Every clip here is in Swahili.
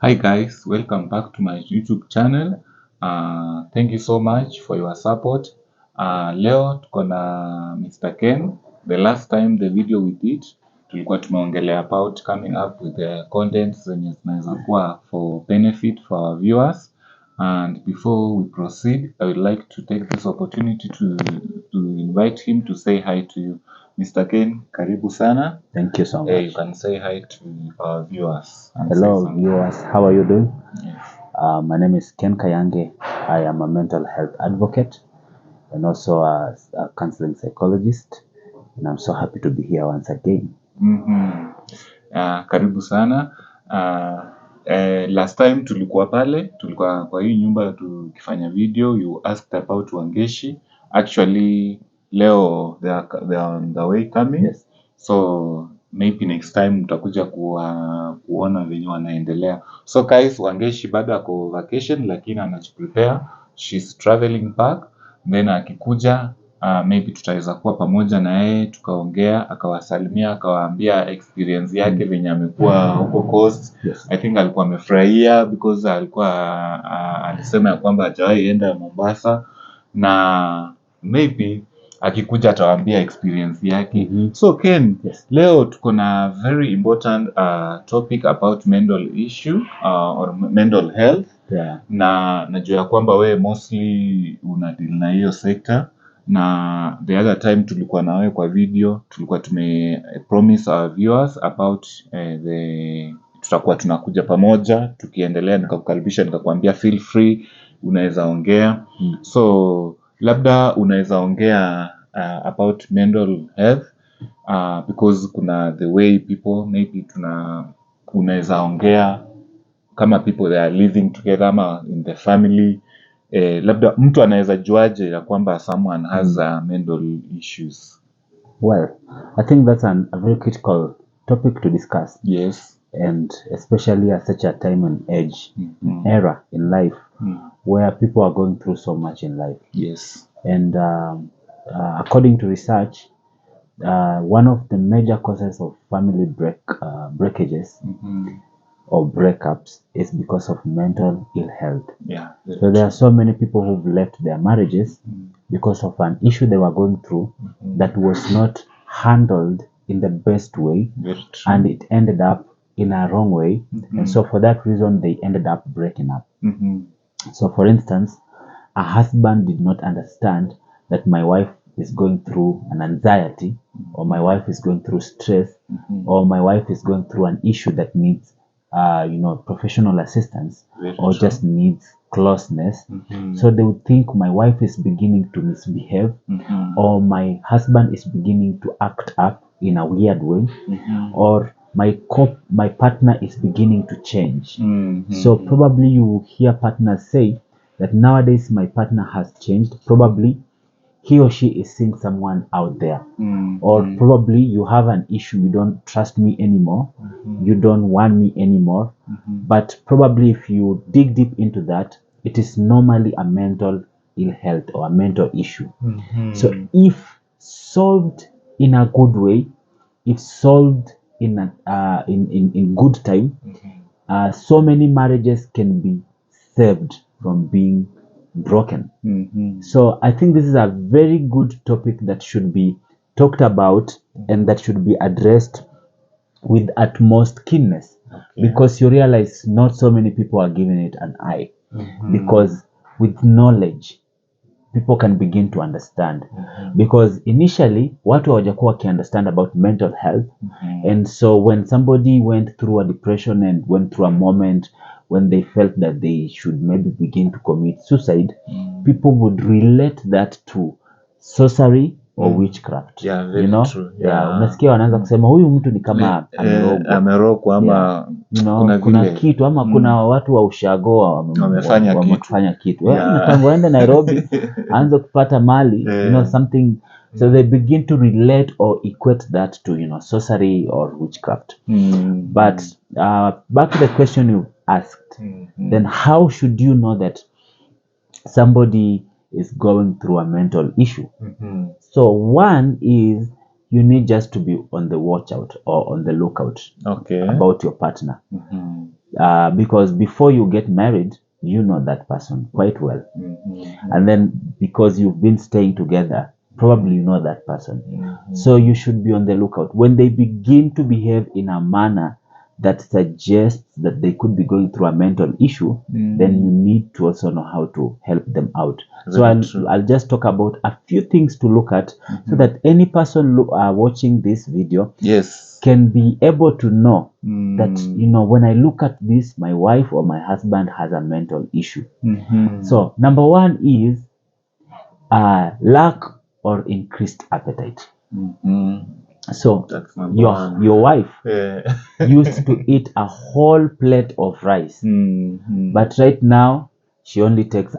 Hi guys, welcome back to my YouTube channel. Thank you so much for your support. Leo tuko na Mr. Ken. The last time the video we did tulikuwa tumeongelea about coming up with the contents zenye zinaweza kuwa for benefit for our viewers. And before we proceed, I would like to take this opportunity to invite him to say hi to you. Mr. Ken, karibu sana. Thank you so much. You can say hi to our viewers. Hello viewers, how are you doing? Yes. My name is Ken Kayange. I am a mental health advocate and also a counseling psychologist, and I'm so happy to be here once again. Karibu sana. Last time tulikuwa kwa hii nyumba tukifanya video, you asked about Wangeci. Actually leo they are on the way coming. Yes. So maybe next time mtakuja kuona venye wanaendelea. So guys, Wangeci bado ako vacation lakini anajiprepare. She's traveling back. Then akikuja maybe tutaweza kuwa pamoja na yeye tukaongea, akawasalimia, akawaambia experience yake venye amekuwa huko coast. Yes. I think alikuwa amefurahia because alikuwa alisema ya kwamba hajawahi enda Mombasa, na maybe akikuja atawaambia experience yake. So Ken, Yes. Leo tuko na very important topic about mental issue or mental health. Yeah. Na najua ya kwamba wewe mostly unadeal na hiyo sector, na the other time tulikuwa na wewe kwa video tulikuwa promise our viewers about tutakuwa tunakuja pamoja tukiendelea, nikakukaribisha nikakwambia feel free, unaweza ongea. So labda unaweza ongea about mental health because kuna the way people maybe unaweza ongea kama people they are living together ama in the family. Labda mtu anaweza juaje ya kwamba someone has mental issues? Well, I think that's a very critical topic to discuss. Yes. And especially at such a time and age, era in life where people are going through so much in life. Yes. And according to research, one of the major causes of family breakages or breakups is because of mental ill health. Yeah. So there are so many people who've left their marriages because of an issue they were going through that was not handled in the best way, Very true. and it ended up in a wrong way. And so for that reason, they ended up breaking up. So for instance, a husband did not understand that my wife is going through an anxiety, or my wife is going through stress, or my wife is going through an issue that needs professional assistance, Very or true. just needs closeness. So they would think my wife is beginning to misbehave, or my husband is beginning to act up in a weird way, or my partner is beginning to change. So probably you will hear partners say that nowadays my partner has changed. Probably he or she is seeing someone out there. Or probably you have an issue, you don't trust me anymore, you don't want me anymore. But probably if you dig deep into that, it is normally a mental ill health or a mental issue. So if solved in a good way, if solved in good time, so many marriages can be saved from being broken. So I think this is a very good topic that should be talked about and that should be addressed with utmost keenness, because you realize not so many people are giving it an eye, because with knowledge people can begin to understand. Because initially watu hawajakuwa understand about mental health, and so when somebody went through a depression and went through a moment when they felt that they should maybe begin to commit suicide, people would relate that to sorcery or witchcraft. Yeah, very true. Yeah. Unasikia wanaanza kusema huyu mtu ni kama amerogwa ama kuna kitu ama kuna watu wa ushago wamefanya kitu. Tangu aende Nairobi aanze kupata mali, something. So they begin to relate or equate that to sorcery or witchcraft. But back to the question you asked, then how should you know that somebody is going through a mental issue? So one is you need just to be on the watch out or on the lookout about your partner. because before you get married, you know that person quite well. And then because you've been staying together, probably you know that person. So you should be on the lookout. When they begin to behave in a manner that suggests that they could be going through a mental issue, then you need to also know how to help them out. So I'll just talk about a few things to look at so that any person watching this video can be able to know that, you know, when I look at this, my wife or my husband has a mental issue. So number one is lack or increased appetite. So your wife used to eat a whole plate of rice, but right now she only takes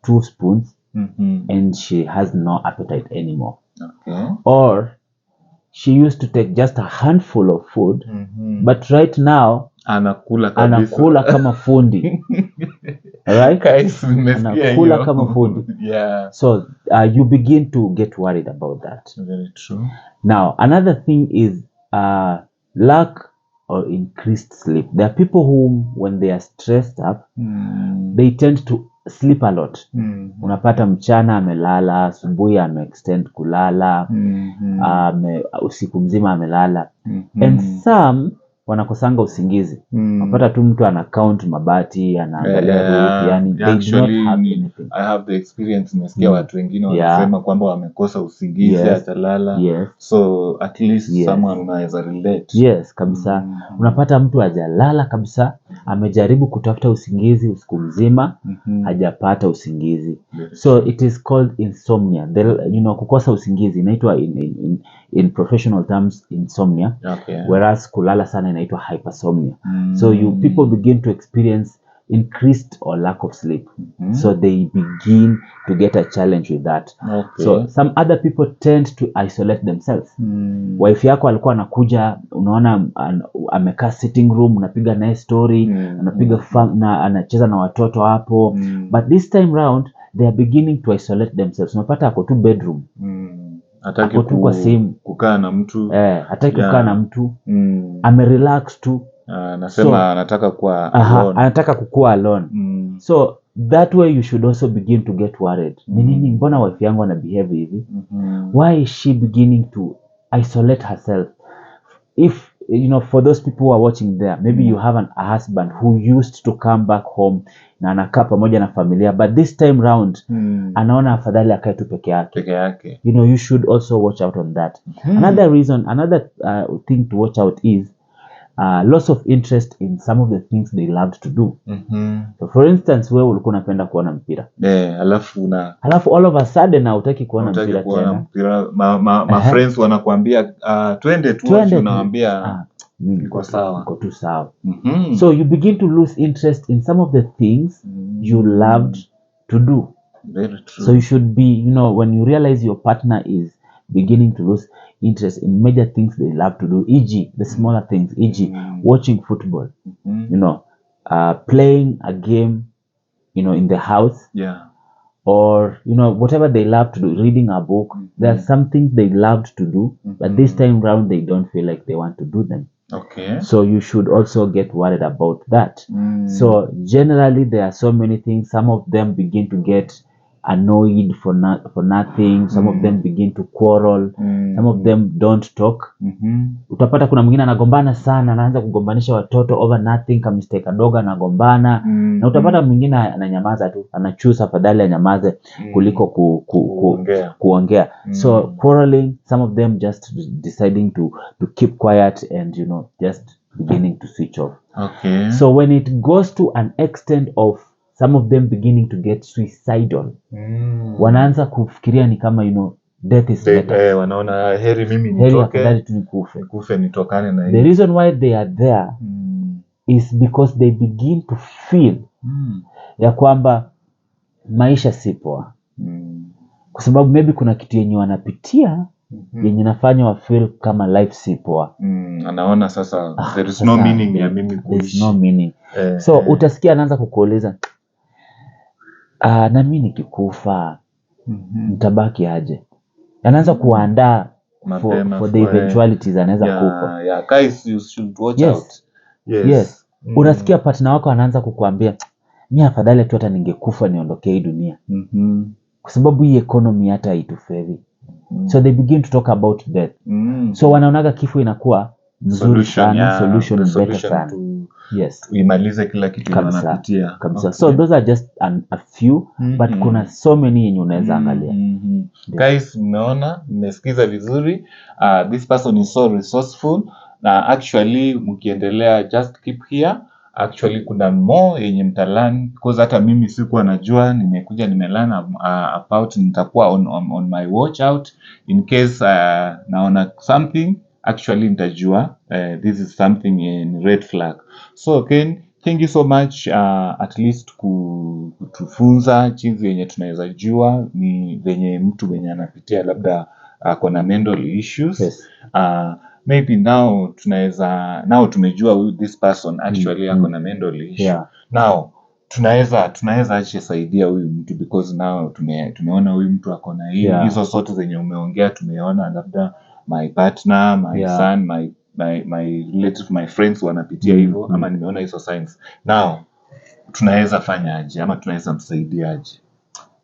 2 spoons and she has no appetite anymore. Or she used to take just a handful of food, but right now anakula kama fundi. Alright? Anakula kama fundi. So you begin to get worried about that. Very true. Now, another thing is lack or increased sleep. There are people who, when they are stressed up, they tend to sleep a lot. Unapata mchana amelala, asubuhi ameextend kulala, usiku mzima amelala. And some wanakosanga usingizi. Unapata tu mtu ana count mabati, anaangalia roof, yani they do not have anything. I have the experience, nimesikia watu wengine wanasema kwamba wamekosa usingizi atalala. So at least someone unaweza relate. Kabisa. Unapata mtu hajalala kabisa, amejaribu kutafuta usingizi usiku mzima, hajapata usingizi. So it is called insomnia. Kukosa usingizi inaitwa in professional terms insomnia. Whereas kulala sana inaitwa hypersomnia. So people begin to experience increased or lack of sleep. So they begin to get a challenge with that. So some other people tend to isolate themselves. Wife yako alikuwa anakuja, unaona amekaa sitting room, unapiga naye story, anapiga anacheza na watoto hapo. But this time round they are beginning to isolate themselves. Unapata ako tu bedroom. Hataki kukaa na mtu. Hataki kukaa na mtu. Amerelax tu. Anasema anataka kuwa alone. Anataka kukua alone. So that way you should also begin to get worried. Nini mbona wife yangu ana behave hivi? Why is she beginning to isolate herself? If for those people who are watching there, maybe you have a husband who used to come back home na anakaa pamoja na familia, but this time round anaona afadhali akae tu peke yake. You should also watch out on that. Another thing to watch out is loss of interest in some of the things they loved to do. So for instance, wewe ulikuwa unapenda kuona mpira. Alafu all of a sudden hutaki kuona mpira tena. My friends wanakuambia twende tu, unawaambia niko tu sawa. So you begin to lose interest in some of the things you loved to do. Very true. So you should be, when you realize your partner is beginning to lose interest in major things they love to do, e.g. the smaller things, e.g. watching football, playing a game, in the house, or whatever they love to do, reading a book. There are some things they loved to do, but this time round they don't feel like they want to do them. So you should also get worried about that. So generally there are so many things. Some of them begin to get annoyed for nothing. Some of them begin to quarrel. Some of them don't talk. Utapata kuna mwingine anagombana sana, anaanza kugombanisha watoto over nothing, kama mistake kadogo anagombana. Na utapata mwingine ananyamaza tu, anachoose afadhali anyamaze kuliko kuongea. So quarreling, some of them just deciding to keep quiet and just beginning to switch off. So when it goes to an extent of some of them beginning to get suicidal, wanaanza kufikiria ni kama death is better. Wanaona heri mimi nikufe nitokane na hii. The reason why they are there is because they begin to feel ya kwamba maisha si poa. Kwa sababu maybe kuna kitu yenye wanapitia yenye nafanya wa feel kama life si poa. Anaona sasa there is no meaning ya mimi kuishi. There is no meaning. So utasikia anaanza kukuuliza, na mimi nikikufa nitabaki aje? Anaanza kuandaa for the eventualities, anaweza kufa. Guys, you should watch out. Yes. Unasikia partner wako anaanza kukuambia mimi afadhali tu hata ningekufa niondokee hii dunia. Kwa sababu hii economy hata haitufavor. So they begin to talk about death. So wanaonaga kifo inakuwa nzuri sana, solution better sana. Yes. Imalize kila kitu wanapitia. Kabisa. So those are just a few, but kuna so many yenye unaweza angalia. Guys, mmeona, mmesikiza vizuri. This person is so resourceful. Na actually mkiendelea just keep here. Actually kuna more yenye mtalan, because hata mimi sikuwa najua, nimekuja nimelearn about, nitakuwa on my watch out in case naona something, actually nitajua this is something in red flag. So Ken, thank you so much at least kutufunza jinsi yenye tunaweza jua ni venye mtu venye anapitia labda kuna mental issues. Yes. Maybe now tumejua this person actually ako na mental issue. Yeah. Now tunaweza aje saidia huyu mtu, because now tumeona huyu mtu ako na hizo sote zenye umeongea, tumeona labda my partner, my son, my relative, my friends wanapitia hivyo, ama nimeona hizo signs. Now tunaweza fanya aje ama tunaweza msaidia aje?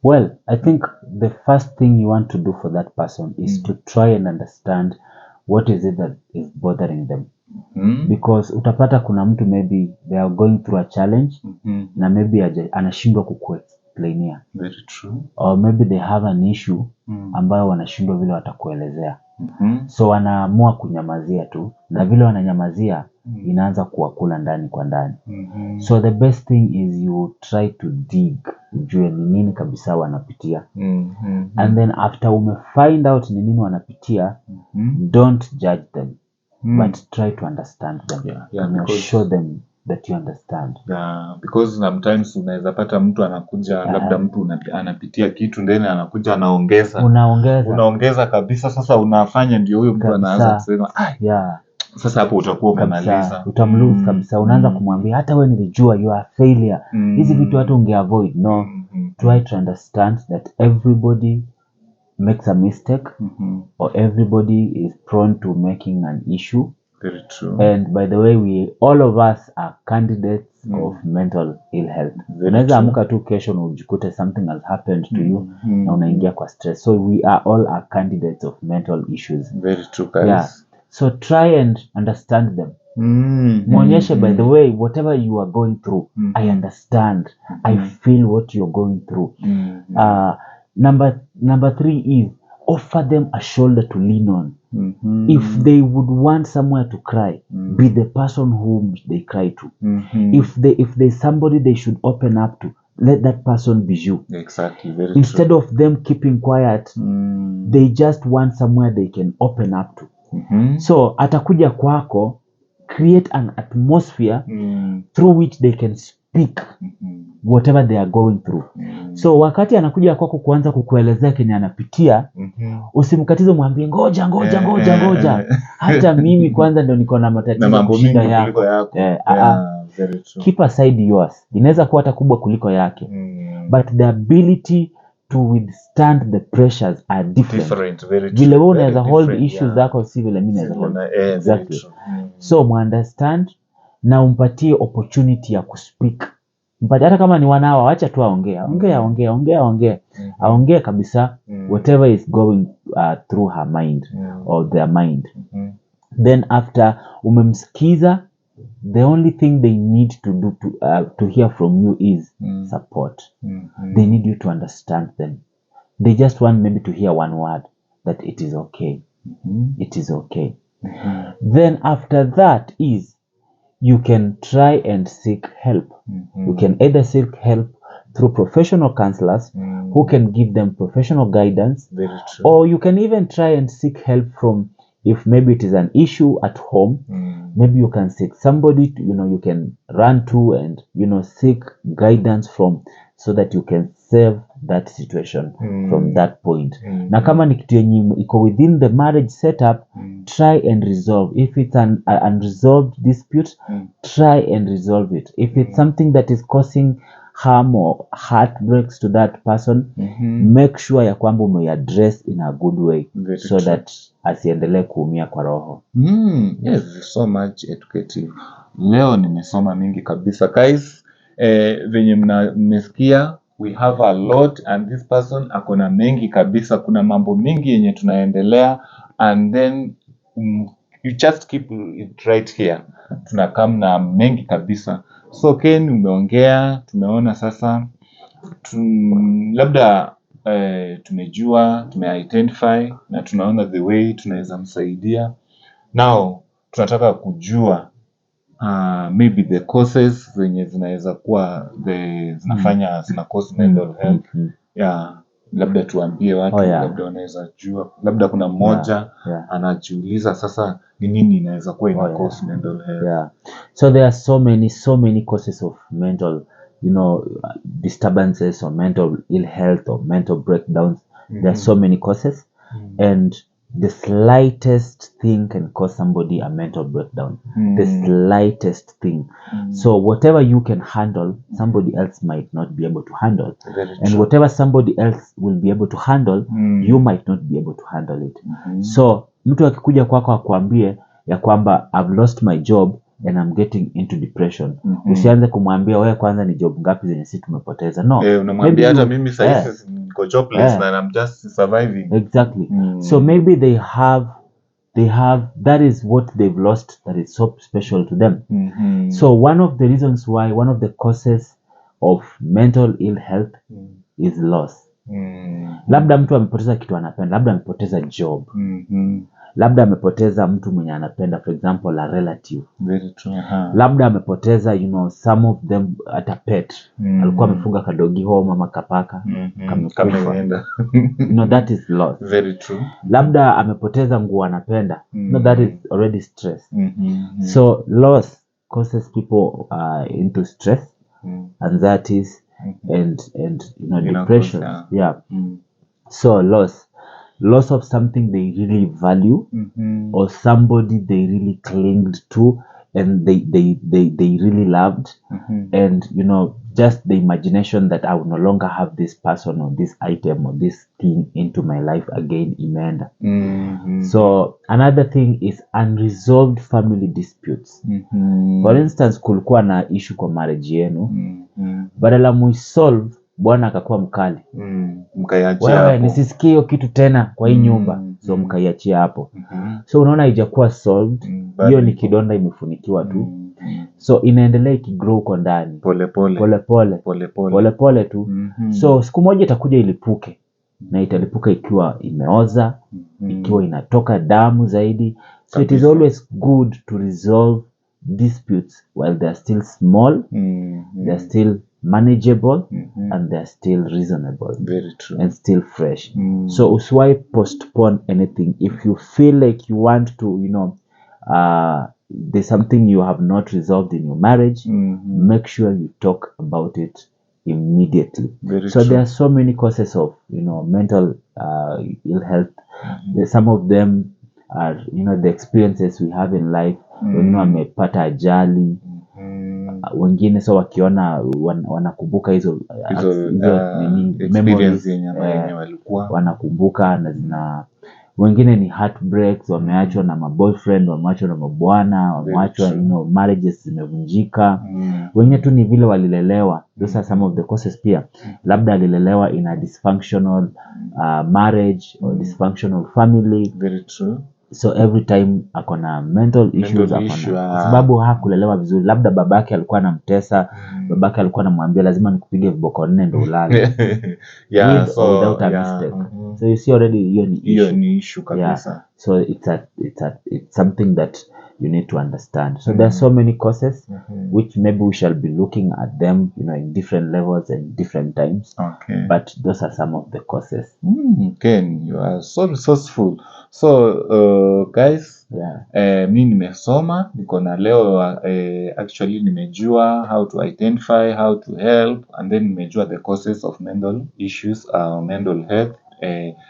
Well, I think the first thing you want to do for that person is to try and understand what is it that is bothering them. Because utapata kuna mtu maybe they are going through a challenge na maybe anashindwa kukuexplainia. Very true. Or maybe they have an issue ambayo wanashindwa vile watakuelezea. So wanaamua kunyamazia tu, na vile wananyamazia inaanza kuwakula ndani kwa ndani. So the best thing is you try to dig, ujue ni nini kabisa wanapitia. And then after find out ni nini wanapitia, don't judge them, but try to understand them. And show them that you understand. Yeah, because sometimes unaweza pata mtu anakuja labda mtu anapitia kitu ndani, anakuja unaongeza kabisa, sasa unafanya ndio huyo mtu anaanza kusema sasa hapo utakuwa umemaliza, utamlose kabisa. Unaanza kumwambia hata wewe nilijua you are a failure, hizi vitu hata ungeavoid. No, try to understand that everybody makes a mistake, or everybody is prone to making an issue. Very true. And by the way, all of us are candidates of mental ill health. Unaweza amka tu kesho na ujikute something has happened to you na unaingia kwa stress. So we are all candidates of mental issues. Very true, guys. Yeah. So try and understand them. Muonyeshe, by the way, whatever you are going through, I understand. I feel what you're going through. Number 3 is offer them a shoulder to lean on. If they would want somewhere to cry, be the person whom they cry to. If there's somebody they should open up to, let that person be you. Exactly. Very Instead true. of them keeping quiet, they just want somewhere they can open up to. So atakuja kwako, create an atmosphere through which they can speak whatever they are going through. So wakati anakuja kwako kuanza kukuelezea kenye anapitia, usimkatize, mwambie ngoja. Hata mimi kwanza ndio niko na matatizo kushinda yako. Very true. Keep aside yours. Inaweza kuwa hata kubwa kuliko yake. But the ability to withstand the pressures are different. Very true. Vile wewe unaweza hold issues zako si vile mimi naweza hold. Exactly. So understand na umpatie opportunity ya kuspeak. But hata kama ni 1 hour, acha tu aongee kabisa whatever is going through her mind or their mind. Then after umemsikiza, the only thing they need to do to hear from you is support. They need you to understand them. They just want maybe to hear one word, that it is okay. It is okay. Then after that is you can try and seek help. You can either seek help through professional counselors who can give them professional guidance. Very true. Or you can even try and seek help from, if maybe it is an issue at home, maybe you can seek somebody you can run to and seek guidance from, so that you can save that situation from that point. Na kama ni kitu yenye iko within the marriage setup, try and resolve. If it's an unresolved dispute, try and resolve it. If it's something that is causing harm or heartbreaks to that person, make sure ya kwamba umeaddress in a good way. So true. That asiendelee kuumia kwa roho. Yes, so much educative. leo nimesoma mingi kabisa guys. Venye mmesikia, we have a lot and this person akona mengi kabisa. Kuna mambo mingi yenye tunaendelea, and then you just keep it right here, tunakam na mengi kabisa. So Ken, umeongea, tumeona sasa labda tumejua, tumeidentify na tunaona the way tunaweza msaidia. Now tunataka kujua maybe the causes zenye zinaweza kuwa zinafanya zina cause mental health. Yeah, labda tuambie watu, labda wanaweza jua, labda kuna mmoja anajiuliza sasa ni nini inaweza kuwa ina cause mental health. So there are so many causes of mental disturbances or mental ill health or mental breakdowns. There are so many causes, and the slightest thing can cause somebody a mental breakdown. The slightest thing. So whatever you can handle, somebody else might not be able to handle. And whatever somebody else will be able to handle, you might not be able to handle it. So mtu akikuja kwako akwambie ya kwamba I've lost my job and I'm getting into depression. Usianze kumwambia wewe kwanza ni job ngapi zenye sisi tumepoteza. No. Unamwambia hata mimi sasa niko jobless and I'm just surviving. Exactly. So maybe they have that is what they've lost that is so special to them. So one of the reasons why, one of the causes of mental ill health is loss. Labda mtu amepoteza kitu anapenda, labda amepoteza job. Labda amepoteza mtu mwenye anapenda, for example a relative. Very true. Labda amepoteza some of them at a pet. Alikuwa amefuga kadogi home ama kapaka kameenda. That is loss. Very true. Labda amepoteza nguo anapenda. That is already stress. So loss causes people into stress, anxieties, and depression. So loss of something they really value, or somebody they really clinged to and they really loved, and just the imagination that I will no longer have this person or this item or this thing into my life again, imeenda. So another thing is unresolved family disputes. For instance, kulikuwa na issue kwa marriage yenu, badala muisolve bwana akakuwa mkali, mkaiachia wewe nisisikie hiyo kitu tena kwa hii nyumba, so mkaiachia hapo. So unaona haijakuwa solved, hiyo ni kidonda imefunikiwa tu. So inaendelea ikigrow kwa ndani pole tu. So siku moja itakuja ilipuke, na italipuka ikiwa imeoza, ikiwa inatoka damu zaidi. So it is always good to resolve disputes while they are still small, they are still manageable, and they are still reasonable. Very true. And still fresh. So usiwahi postpone anything. If you feel like you want to, there's something you have not resolved in your marriage, make sure you talk about it immediately. Very so true. There are so many causes of mental ill health. Some of them are the experiences we have in life. Wengine wamepata ajali, wengine so wakiona wanakumbuka hizo memories yenye walikuwa wanakumbuka, na wengine ni heartbreaks, wameachwa na maboyfriend, wameachwa na mabwana, wameachwa marriages zimevunjika. Wengine tu ni vile walilelewa. Those are some of the causes pia. Labda alilelewa in a dysfunctional marriage or dysfunctional family. Very true. So every time akona mental issues, sababu hakulelewa vizuri. Labda babake alikuwa anamtesa, babake alikuwa anamwambia lazima nikupige viboko 4 ndio ulale. Without a mistake. So you see already hiyo ni issue kabisa. So it's something that you need to understand. So there are so many causes which maybe we shall be looking at them in different levels and different times. Okay. But those are some of the causes. Ken, you are so resourceful. So guys, mi nimesoma, niko na leo actually nimejua how to identify, how to help, and then nimejua the causes of mental issues, mental health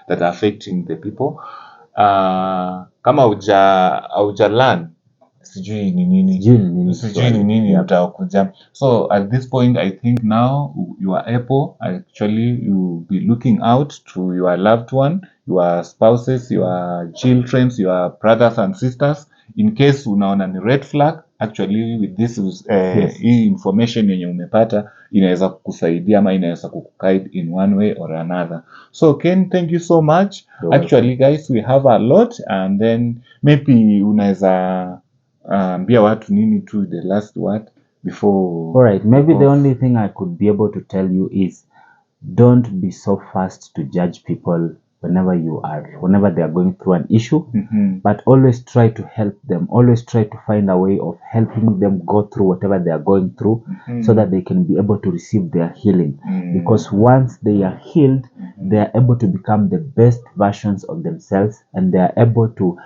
that are affecting the people. Kama uja learn, sijui ni nini utakuja. So at this point I think now you are able, actually you be looking out to your loved one, your spouses, your children, your brothers and sisters. In case unaona ni red flag, actually with this Yes. hii information yenye umepata inaweza kukusaidia ama inaweza kukuguide in one way or another. So Ken, thank you so much. You're Actually guys, we have a lot, and then maybe unaweza ambia watu nini tu the last word before. Alright, maybe the off. only thing I could be able to tell you is don't be so fast to judge people whenever they are going through an issue, but always try to help them. Always try to find a way of helping them go through whatever they are going through, so that they can be able to receive their healing. Because once they are healed, they are able to become the best versions of themselves, and they are able to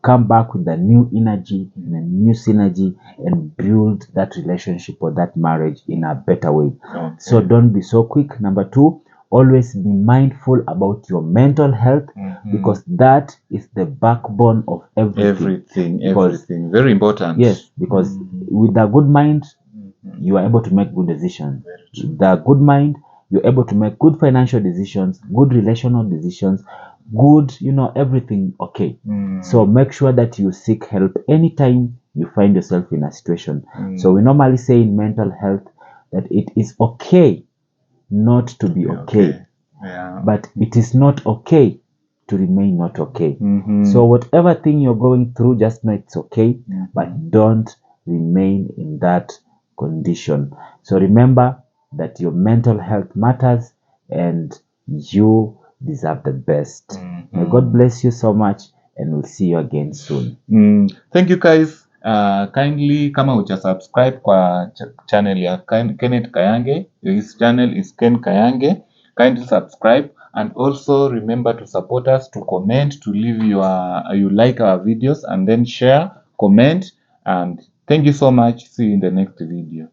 come back with a new energy and a new synergy and build that relationship or that marriage in a better way. Okay. So don't be so quick. Number 2, always be mindful about your mental health, because that is the backbone of everything. Everything. Very important. Yes, because with a good mind, you are able to make good decisions. With a good mind, you're able to make good financial decisions, good relational decisions, good, everything okay. So make sure that you seek help anytime you find yourself in a situation. So we normally say in mental health that it is okay not to be okay. Yeah. But it is not okay to remain not okay. So whatever thing you're going through, just know it's okay, but don't remain in that condition. So remember that your mental health matters, and you deserve the best. May God bless you so much, and we'll see you again soon. Thank you guys. Kindly kama uja subscribe kwa channel ya Kenneth Kayange. His channel is Ken Kayange. Kindly subscribe, and also remember to support us, to comment, to leave you like our videos, and then share, comment, and thank you so much. See you in the next video.